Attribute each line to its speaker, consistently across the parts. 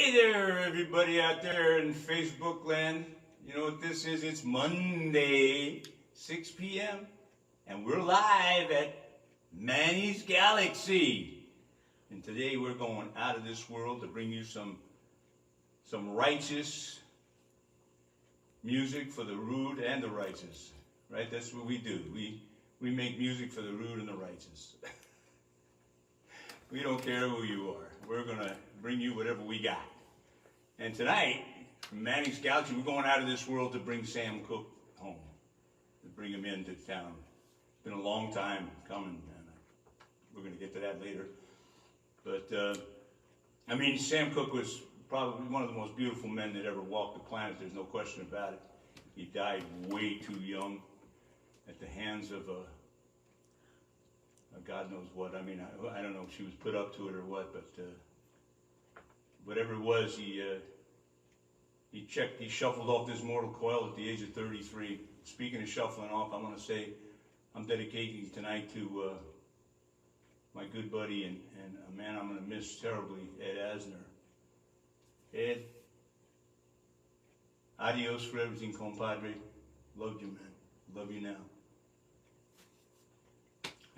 Speaker 1: Hey there, everybody out there in Facebook land. You know what this is? It's Monday, 6 p.m. And we're live at Manny's Galaxy. And today we're going out of this world to bring you some righteous music for the rude and the righteous. Right? That's what we do. We make music for the rude and the righteous. We don't care who you are. We're going to bring you whatever we got. And tonight, from Manny's Galaxy, we're going out of this world to bring Sam Cooke home, to bring him into town. It's been a long time coming, and we're going to get to that later. But, Sam Cooke was probably one of the most beautiful men that ever walked the planet. There's no question about it. He died way too young at the hands of a God knows what. I don't know if she was put up to it or what, but whatever it was, he shuffled off this mortal coil at the age of 33. Speaking of shuffling off, I want to say I'm dedicating tonight to my good buddy and a man I'm going to miss terribly, Ed Asner. Ed, adios for everything, compadre. Loved you, man. Love you now.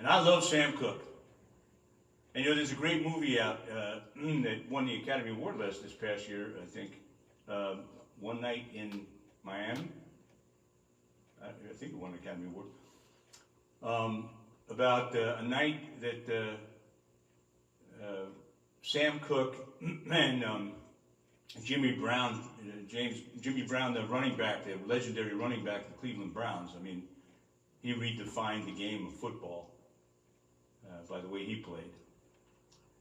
Speaker 1: And I love Sam Cooke. And there's a great movie out that won the Academy Award this past year, I think. One Night in Miami. I think it won the Academy Award. About a night that Sam Cooke and Jimmy Brown, the running back, the legendary running back of the Cleveland Browns. He redefined the game of football by the way he played.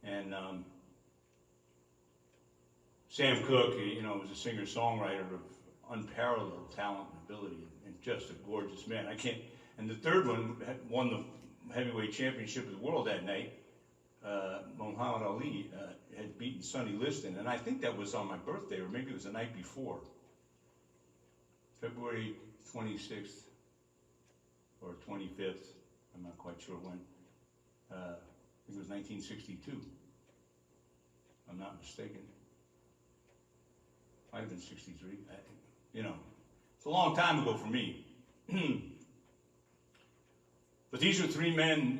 Speaker 1: And Sam Cooke, was a singer-songwriter of unparalleled talent and ability, and just a gorgeous man. And the third one won the heavyweight championship of the world that night. Muhammad Ali had beaten Sonny Liston, and I think that was on my birthday, or maybe it was the night before, February 26th or 25th. I'm not quite sure when. I think it was 1962. I'm not mistaken. Might have been 63. It's a long time ago for me. But these are three men.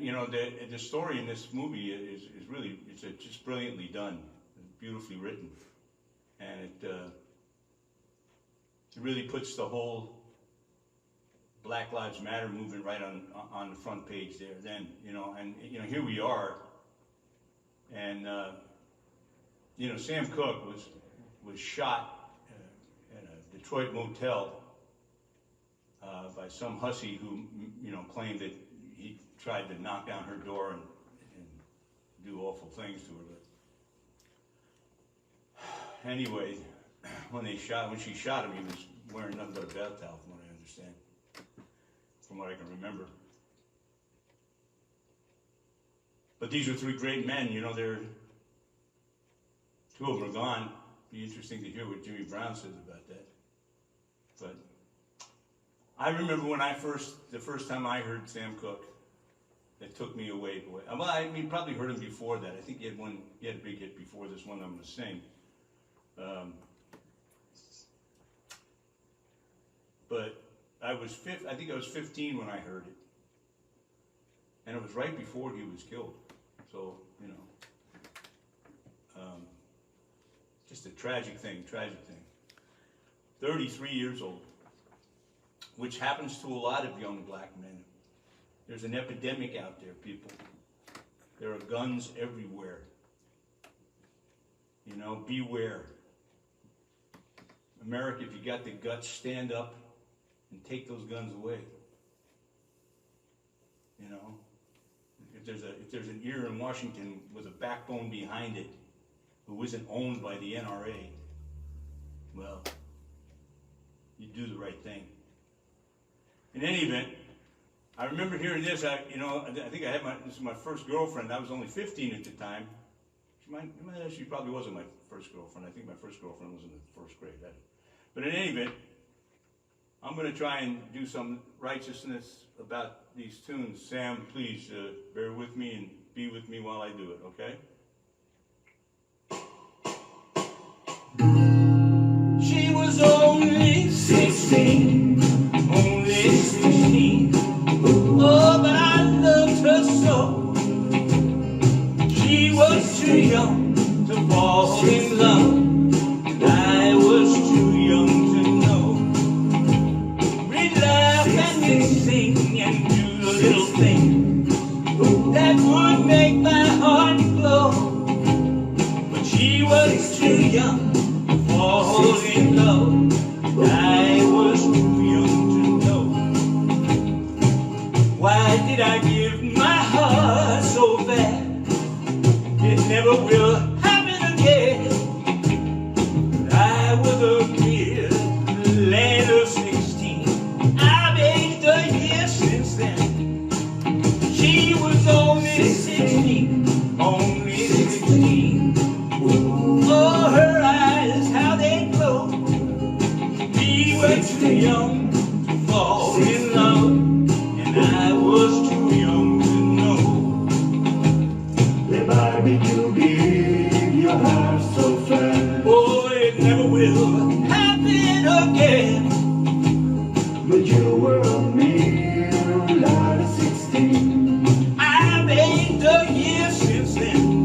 Speaker 1: The story in this movie is really just brilliantly done, beautifully written, and it really puts the whole Black Lives Matter movement right on the front page there. Then here we are, and Sam Cooke was shot at a Detroit motel by some hussy who claimed that he tried to knock down her door and do awful things to her. But anyway, when she shot him, he was wearing nothing but a bath towel, from what I understand, from what I can remember. But these are three great men. Two of them are gone. It'd be interesting to hear what Jimmy Brown says about that. But I remember the first time I heard Sam Cooke, that took me away. Boy, probably heard him before that. I think he had a big hit before this one I'm going to sing. But I think I was 15 when I heard it, and it was right before he was killed. So just a tragic thing. 33 years old, which happens to a lot of young black men. There's an epidemic out there, people. There are guns everywhere. Beware. America, if you got the guts, stand up and take those guns away. If there's an ear in Washington with a backbone behind it, who isn't owned by the NRA, well, you do the right thing. In any event, I remember hearing this. I think this is my first girlfriend. I was only 15 at the time. She probably wasn't my first girlfriend. I think my first girlfriend was in the first grade. But in any event, I'm going to try and do some righteousness about these tunes. Sam, please bear with me and be with me while I do it, okay? was too young to fall in love. I was too young to know. Why did I give my heart so bad? It never will happen again. I was a kid, lad of 16. I've aged a year since then. She was only 16, only 16. Oh, her eyes, how they glow. We were too young to fall in love, and I was too young to know.
Speaker 2: Why did you give your heart so fast?
Speaker 1: Oh, it never will happen again.
Speaker 2: But you were a mere lad of 16.
Speaker 1: I've aged a year since then.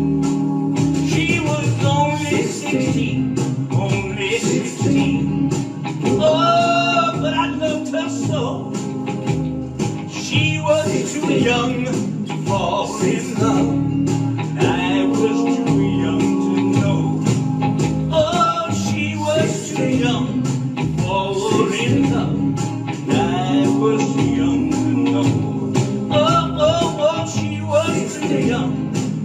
Speaker 1: She was only 16, only 16. Oh, but I loved her so. She was too young to fall in love. I was too young to know. Oh, she was too young to fall in love. I was too young to know. Oh, oh, oh, she was too young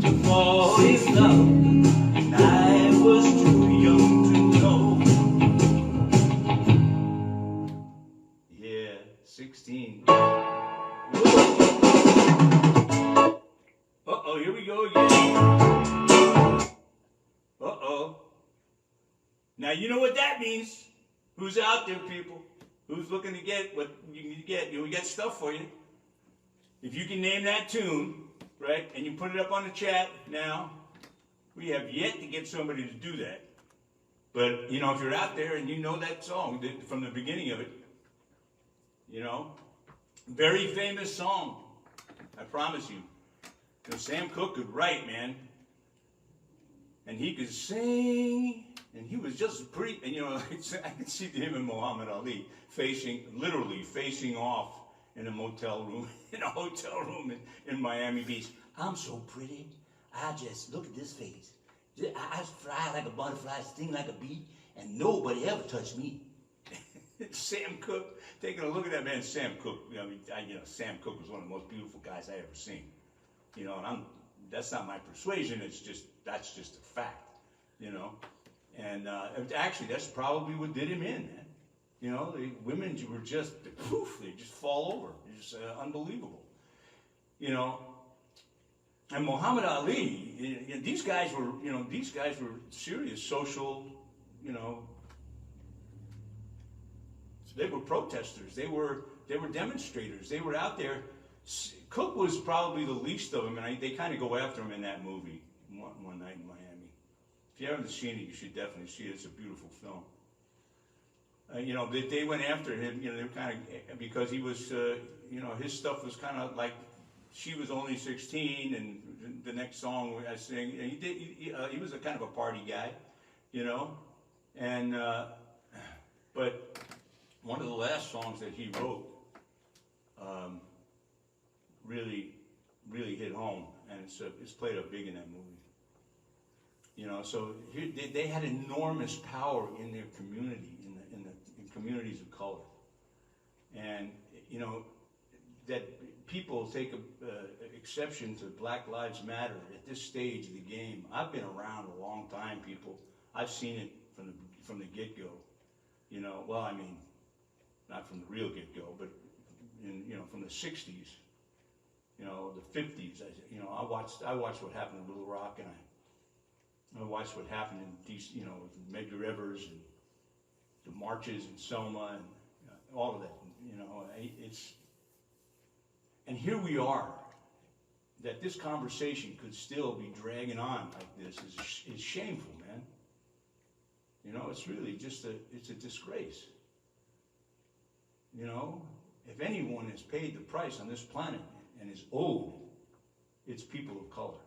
Speaker 1: to fall in love. I was too young to know. Yeah, 16. Uh-oh, here we go again. Uh-oh. Now you know what that means. Who's out there, people? Who's looking to get what you can get? We got stuff for you. If you can name that tune, right, and you put it up on the chat now, we have yet to get somebody to do that. But, you know, if you're out there and you know that song from the beginning of it, you know, very famous song, I promise you. Sam Cooke could write, man, and he could sing, and he was just pretty, and you know, I could see him and Muhammad Ali literally facing off in a motel room, in a hotel room in Miami Beach. I'm so pretty, I just, look at this face. I fly like a butterfly, sting like a bee, and nobody ever touched me. Sam Cooke, taking a look at that man, Sam Cooke. I mean, Sam Cooke was one of the most beautiful guys I ever seen. You know, and that's not my persuasion. That's just a fact. You know, and actually, that's probably what did him in, man. You know, the women were just poof, they just fall over. It's just unbelievable. You know, and Muhammad Ali, these guys were serious social, you know. They were protesters. They were demonstrators. They were out there. Cooke was probably the least of them, and they kind of go after him in that movie, One Night in Miami. If you haven't seen it, you should definitely see it. It's a beautiful film. You know, they went after him. You know, they were kind of because he was, you know, his stuff was kind of like she was only 16, and the next song I sang, he was a kind of a party guy, you know, and but one of the last songs that he wrote really hit home, and it's played up big in that movie. You know, so they had enormous power in their community, in communities of color, and you know that people take exception to Black Lives Matter at this stage of the game. I've been around a long time, people. I've seen it from the get-go. You know, well, I mean, not from the real get-go, but from the 60s, you know, the 50s. You know, I watched what happened in Little Rock, and I watched what happened in DC, you know, with Medgar Evers and the marches in Selma and all of that. You know, and here we are. That this conversation could still be dragging on like this is shameful, man. You know, it's really just it's a disgrace. You know, if anyone has paid the price on this planet and is owed, it's people of color.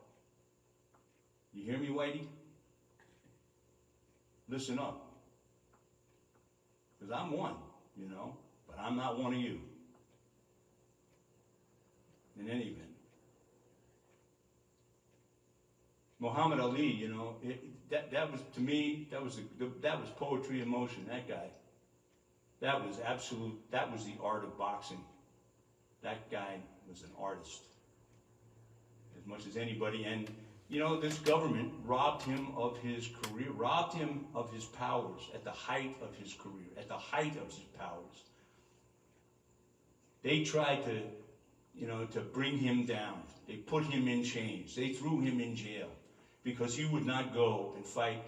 Speaker 1: You hear me, Whitey? Listen up. Because I'm one, you know, but I'm not one of you. In any event. Muhammad Ali, you know, that was, to me, that was poetry in motion, that guy. That was the art of boxing. That guy was an artist, as much as anybody. And, you know, this government robbed him of his career, robbed him of his powers at the height of his career, at the height of his powers. They tried to, you know, to bring him down. They put him in chains. They threw him in jail because he would not go and fight,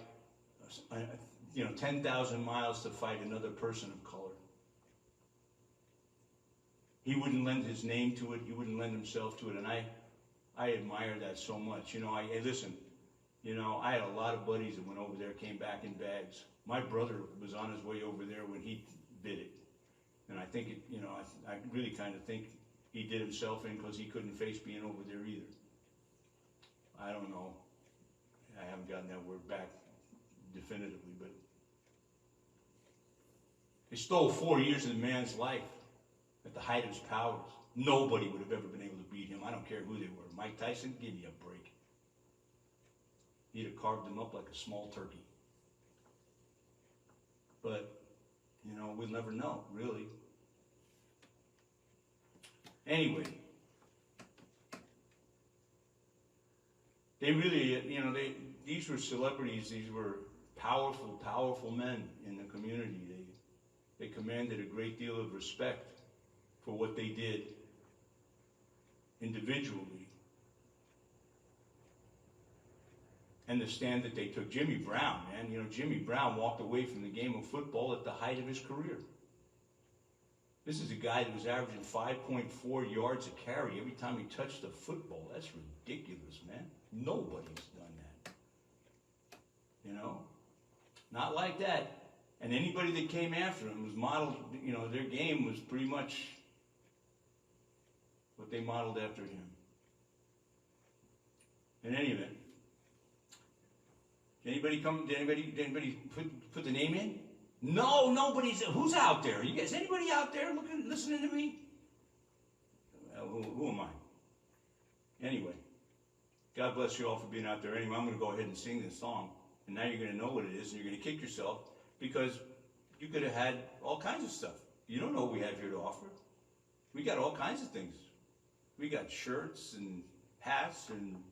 Speaker 1: 10,000 miles to fight another person of color. He wouldn't lend his name to it. He wouldn't lend himself to it. And I admire that so much. You know, listen, you know, I had a lot of buddies that went over there, came back in bags. My brother was on his way over there when he did it. And I think, I really kind of think he did himself in because he couldn't face being over there either. I don't know. I haven't gotten that word back definitively, but it stole 4 years of the man's life at the height of his powers. Nobody would have ever been able to beat him. I don't care who they were. Mike Tyson, give me a break. He'd have carved him up like a small turkey. But, you know, we'll never know, really. Anyway, they really, these were celebrities. These were powerful, powerful men in the community. They commanded a great deal of respect for what they did individually and the stand that they took. Jimmy Brown, man, Jimmy Brown walked away from the game of football at the height of his career. This is a guy that was averaging 5.4 yards a carry every time he touched the football. That's ridiculous, man. Nobody's done that. Not like that. And anybody that came after him was modeled, their game was pretty much what they modeled after him. In any event, did anybody put the name in? No, nobody's. Who's out there? You guys, anybody out there listening to me? Who am I? Anyway, God bless you all for being out there. Anyway, I'm going to go ahead and sing this song, and now you're going to know what it is, and you're going to kick yourself because you could have had all kinds of stuff. You don't know what we have here to offer. We got all kinds of things. We got shirts and hats and,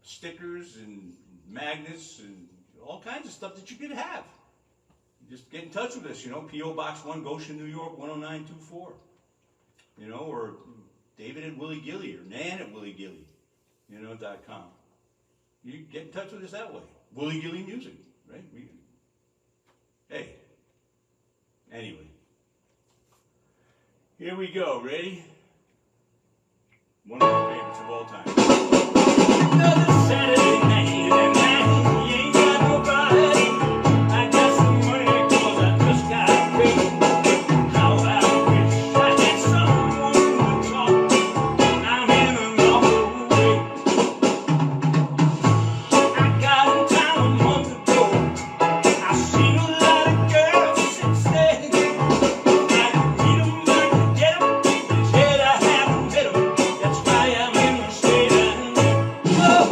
Speaker 1: stickers and magnets and all kinds of stuff that you could have. Just get in touch with us, P.O. Box 1, Goshen, New York, 10924. Or David at Willie Gilly or Nan at Willie Gilly, .com. You get in touch with us that way. Willie Gilly Music, right? Hey. Anyway. Here we go. Ready? One of my favorites of all time. Another Saturday night, and you ain't got nobody. I got some money 'cause I just got paid. How I wish I had someone to talk. I'm in an awful way. I got in town a month ago. I've seen a lot of girls since then. I can meet 'em, I can get 'em. Said I haven't met 'em. That's why I'm in the state I'm in. Oh,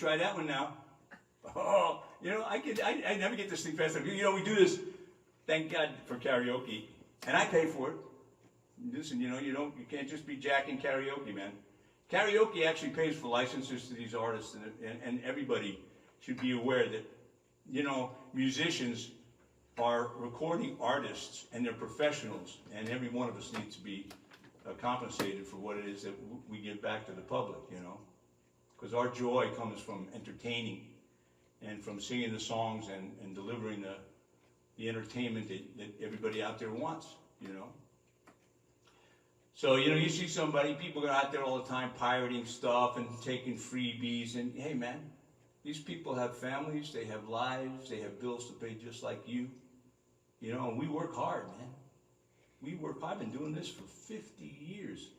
Speaker 1: try that one now. Oh, you know, I never get this thing fast enough. You know, we do this, thank God for karaoke, and I pay for it. Listen, you know, you can't just be jacking karaoke, man. Karaoke actually pays for licenses to these artists, and everybody should be aware that, you know, musicians are recording artists and they're professionals, and every one of us needs to be compensated for what it is that we give back to the public, you know, because our joy comes from entertaining and from singing the songs and delivering the entertainment that everybody out there wants, you know. So, you know, you see people are out there all the time pirating stuff and taking freebies, and hey man, these people have families, they have lives, they have bills to pay just like you. You know, and we work hard, man. We work hard. I've been doing this for 50 years.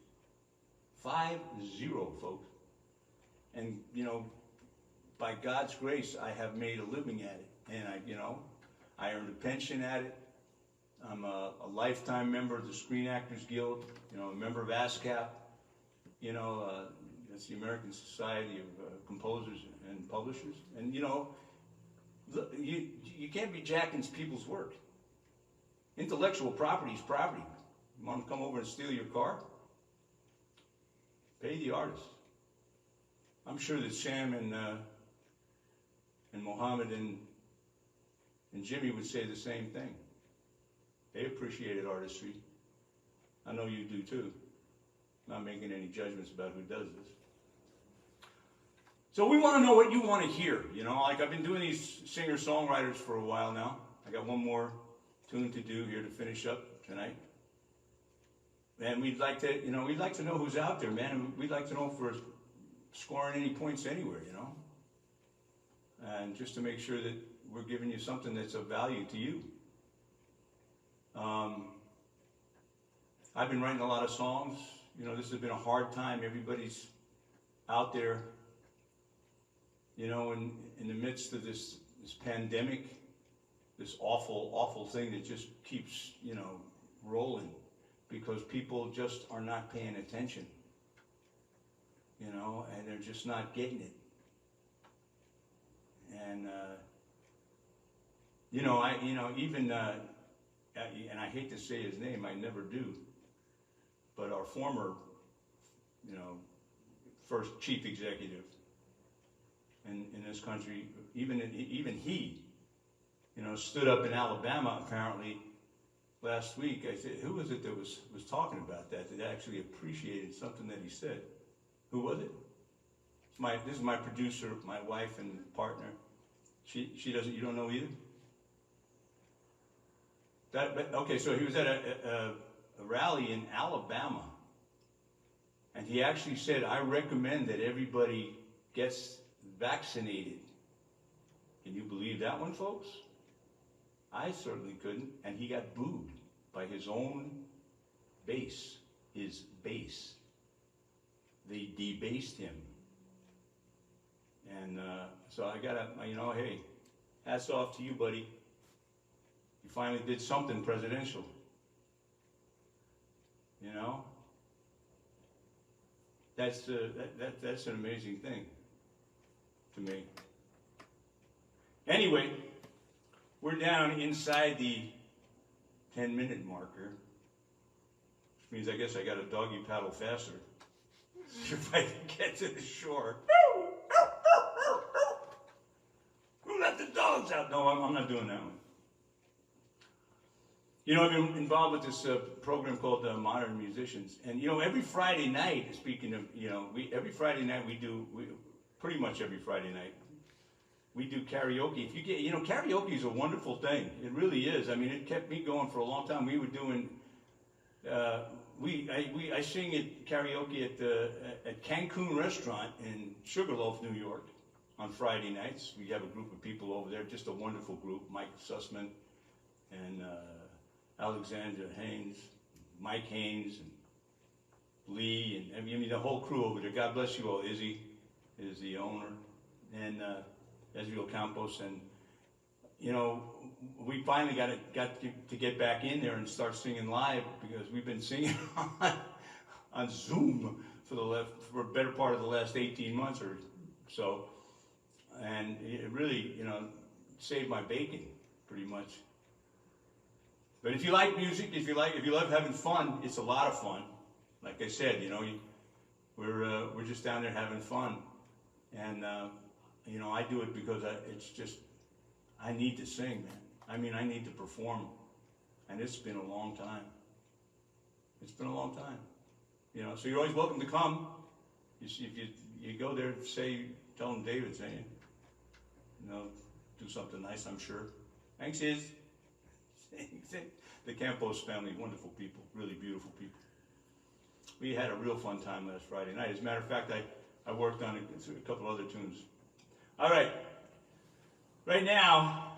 Speaker 1: 50, folks. And, you know, by God's grace, I have made a living at it. And I earned a pension at it. I'm a lifetime member of the Screen Actors Guild, you know, a member of ASCAP, you know, that's the American Society of Composers and Publishers. And, you know, you can't be jacking people's work. Intellectual property is property. You want to come over and steal your car? Pay the artist. I'm sure that Sam and Mohammed and Jimmy would say the same thing. They appreciated artistry. I know you do too. I'm not making any judgments about who does this. So we want to know what you want to hear. You know, like I've been doing these singer-songwriters for a while now. I got one more tune to do here to finish up tonight. And we'd like to, you know, know who's out there, man. And we'd like to know if we're scoring any points anywhere, you know. And just to make sure that we're giving you something that's of value to you. I've been writing a lot of songs. You know, this has been a hard time. Everybody's out there, you know, in the midst of this pandemic, this awful thing that just keeps, you know, rolling because people just are not paying attention, you know, and they're just not getting it. And, you know, and I hate to say his name, I never do, but our former, you know, first chief executive in this country, even he, you know, stood up in Alabama apparently last week. I said, who was it that was talking about that actually appreciated something that he said? Who was it? This is my producer, my wife and partner. She doesn't, you don't know either? Okay, so he was at a rally in Alabama, and he actually said, I recommend that everybody gets vaccinated. Can you believe that one, folks? I certainly couldn't, and he got booed by his own base, his base. They debased him. And so I gotta, you know, hey, hats off to you, buddy. You finally did something presidential. You know? That's an amazing thing to me. Anyway, we're down inside the 10-minute marker, which means I guess I got to doggy paddle faster. See if I can get to the shore. Who let the dogs out? No, I'm not doing that one. You know, I've been involved with this program called Modern Musicians. And, you know, every Friday night, speaking of, you know, every Friday night pretty much every Friday night, we do karaoke. If you get, you know, karaoke is a wonderful thing. It really is. I mean, it kept me going for a long time. We were doing, I sing at karaoke at Cancun Restaurant in Sugarloaf, New York, on Friday nights. We have a group of people over there, just a wonderful group. Mike Sussman and Alexandra Haynes, Mike Haynes, and Lee, and I mean the whole crew over there. God bless you all. Izzy is the owner, and Ezreal Campos, and you know, we finally got to get back in there and start singing live because we've been singing on Zoom for a better part of the last 18 months or so, and it really, saved my bacon pretty much. But if you like music, if you love having fun, it's a lot of fun. Like I said, we're just down there having fun, and I do it because I need to sing, man. I mean, I need to perform, and it's been a long time. It's been a long time, So you're always welcome to come. If you go there, tell them David's saying, do something nice. I'm sure. Thanks, the Campos family, wonderful people, really beautiful people. We had a real fun time last Friday night. As a matter of fact, I worked on a couple other tunes. All right. Right now,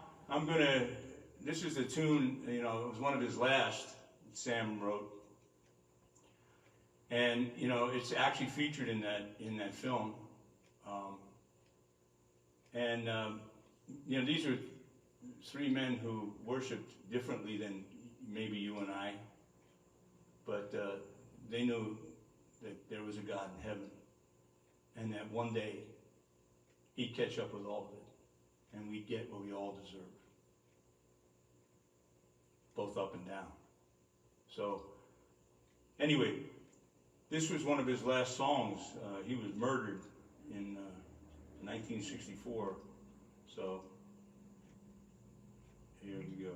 Speaker 1: this is the tune, it was one of his last Sam wrote. And, it's actually featured in that film. These are three men who worshiped differently than maybe you and I, but they knew that there was a God in heaven, and that one day he'd catch up with all of it, and we'd get what we all deserve, both up and down. So, anyway, this was one of his last songs. He was murdered in 1964, so here we go.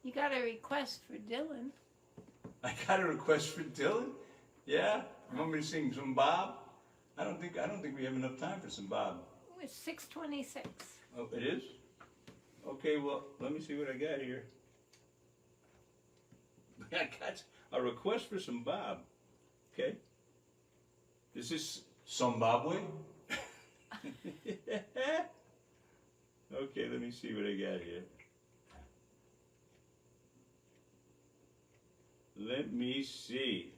Speaker 3: You got a request for Dylan.
Speaker 1: I got a request for Dylan. Yeah, you want me to sing some Bob? I don't think we have enough time for some Bob.
Speaker 3: It's 6:26.
Speaker 1: Oh, it is? Okay, well, let me see what I got here. I got a request for some Bob. Okay. This is Zimbabwe. Okay, let me see what I got here. Let me see.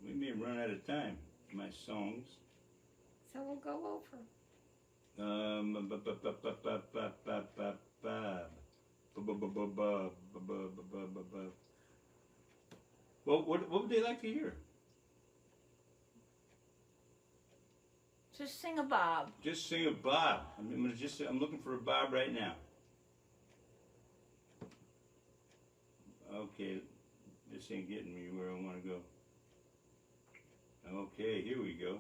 Speaker 1: We may run out of time. My songs.
Speaker 3: So we'll go over. Well, what would they like to hear? Just sing a Bob.
Speaker 1: Just sing a Bob. I'm looking for a Bob right now. Okay, this ain't getting me where I want to go. Okay, here we go.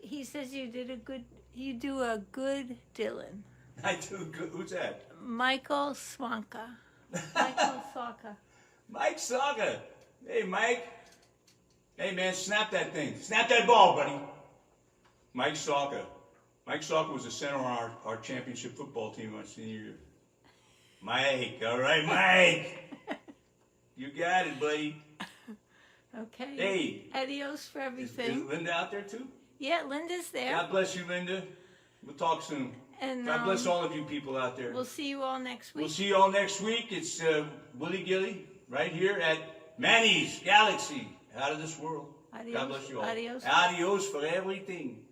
Speaker 3: He says you do a good Dylan.
Speaker 1: I do good. Who's that?
Speaker 3: Michael Swanka. Michael Swanka.
Speaker 1: Mike Swanka. Hey, Mike. Hey, man, snap that thing. Snap that ball, buddy. Mike Swanka. Mike Swanka was the center on our championship football team my senior year. Mike, all right, Mike. You got it, buddy.
Speaker 3: Okay.
Speaker 1: Hey.
Speaker 3: Adios for everything.
Speaker 1: Is Linda out there too?
Speaker 3: Yeah, Linda's there.
Speaker 1: God bless you, Linda. We'll talk soon.
Speaker 3: And
Speaker 1: God bless all of you people out there.
Speaker 3: We'll see you all next week.
Speaker 1: We'll see you all next week. It's Willie Gilly right here at Manny's Galaxy. Out of this world.
Speaker 3: Adios.
Speaker 1: God bless you all.
Speaker 3: Adios.
Speaker 1: Adios for everything.